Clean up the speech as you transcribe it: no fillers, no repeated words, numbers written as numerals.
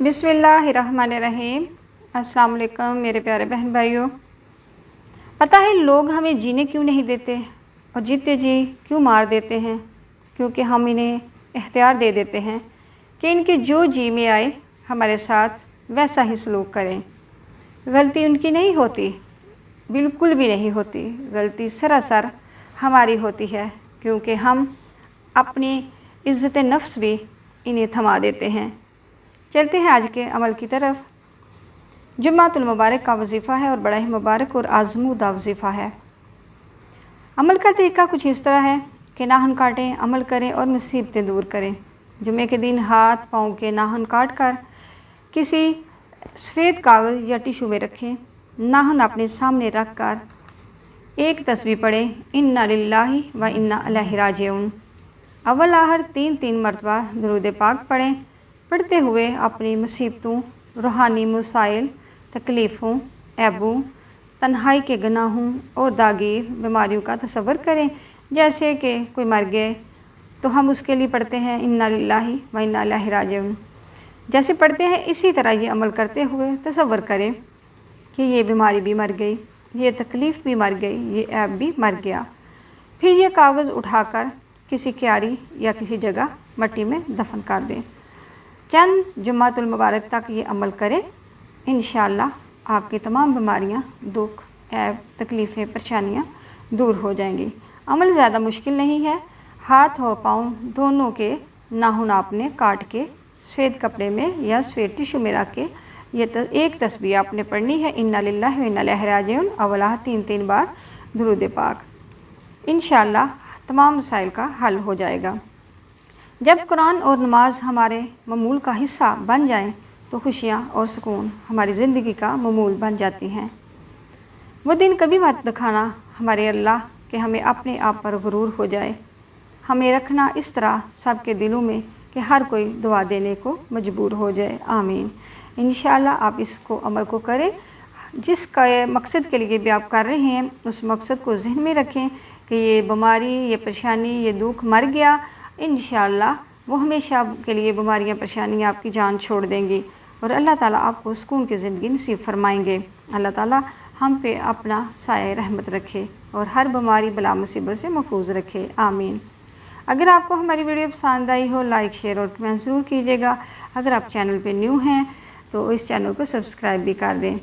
बिस्मिल्लाहिर्रहमानिर्रहीम। अस्सलाम वालेकुम मेरे प्यारे बहन भाइयों। पता है लोग हमें जीने क्यों नहीं देते और जीते जी क्यों मार देते हैं? क्योंकि हम इन्हें इख्तियार दे देते हैं कि इनके जो जी में आए हमारे साथ वैसा ही सलूक करें। गलती उनकी नहीं होती, बिल्कुल भी नहीं होती। गलती सरासर हमारी होती है, क्योंकि हम अपनी इज़्ज़त नफ्स भी इन्हें थमा देते हैं। चलते हैं आज के अमल की तरफ। जुम्मातुल मुबारक का वजीफ़ा है और बड़ा ही मुबारक और आज़मूदा वजीफ़ा है। अमल का तरीका कुछ इस तरह है कि नाखून काटें, अमल करें और मुसीबतें दूर करें। जुम्मे के दिन हाथ पाँव के नाखून काट कर किसी सफ़ेद कागज़ या टिशू में रखें। नाखून अपने सामने रख कर एक तस्बीह पढ़ें, इन्ना लिल्लाहि व इन्ना इलैहि राजिऊन। अव्वल आखिर 3 मरतबा दुरूद पाक पढ़ें। पढ़ते हुए अपनी मुसीबतों, रूहानी मसाइल, तकलीफ़ों, ऐबों, तन्हाई के गुनाहों और दागीर बीमारियों का तसव्वुर करें। जैसे कि कोई मर गए तो हम उसके लिए पढ़ते हैं इन्ना लिल्लाहि व इन्ना इलैहि राजिऊन। जैसे पढ़ते हैं इसी तरह ये अमल करते हुए तसव्वुर करें कि ये बीमारी भी मर गई, ये तकलीफ़ भी मर गई, ये ऐब भी मर गया। फिर ये कागज़ उठाकर किसी क्यारी या किसी जगह मट्टी में दफन कर दें। चंद जुम्मातुल मुबारक तक ये अमल करें। इंशाअल्लाह आपकी तमाम बीमारियां, दुख, ऐब, तकलीफ़ें, परेशानियां दूर हो जाएंगी। अमल ज़्यादा मुश्किल नहीं है। हाथ और पाँव दोनों के नाखून आपने काट के सफ़ेद कपड़े में या सफ़ेद टिशू में रख के एक तस्बीह आपने पढ़नी है, इन्ना लिल्लाहि व इन्ना इलैहि राजिऊन। अवला 3 बार दुरूद पाक। इंशाअल्लाह तमाम मसाइल का हल हो जाएगा। जब कुरान और नमाज हमारे मामूल का हिस्सा बन जाएं तो खुशियाँ और सुकून हमारी ज़िंदगी का मामूल बन जाती हैं। वो दिन कभी मत दिखाना हमारे अल्लाह कि हमें अपने आप पर गुरूर हो जाए। हमें रखना इस तरह सबके दिलों में कि हर कोई दुआ देने को मजबूर हो जाए। आमीन। इंशाअल्लाह आप इसको अमल को करें। जिस मकसद के लिए भी आप कर रहे हैं उस मकसद को जहन में रखें कि ये बीमारी, ये परेशानी, ये दुख मर गया। इंशाअल्लाह वो हमेशा के लिए बीमारियां, परेशानियां आपकी जान छोड़ देंगी और अल्लाह ताला आपको सुकून की ज़िंदगी नसीब फरमाएंगे। अल्लाह ताला हम पे अपना साए रहमत रखे और हर बीमारी, बला, मुसीबत से महफूज रखे। आमीन। अगर आपको हमारी वीडियो पसंद आई हो, लाइक, शेयर और कमेंट ज़रूर कीजिएगा। अगर आप चैनल पे न्यू हैं तो इस चैनल को सब्सक्राइब भी कर दें।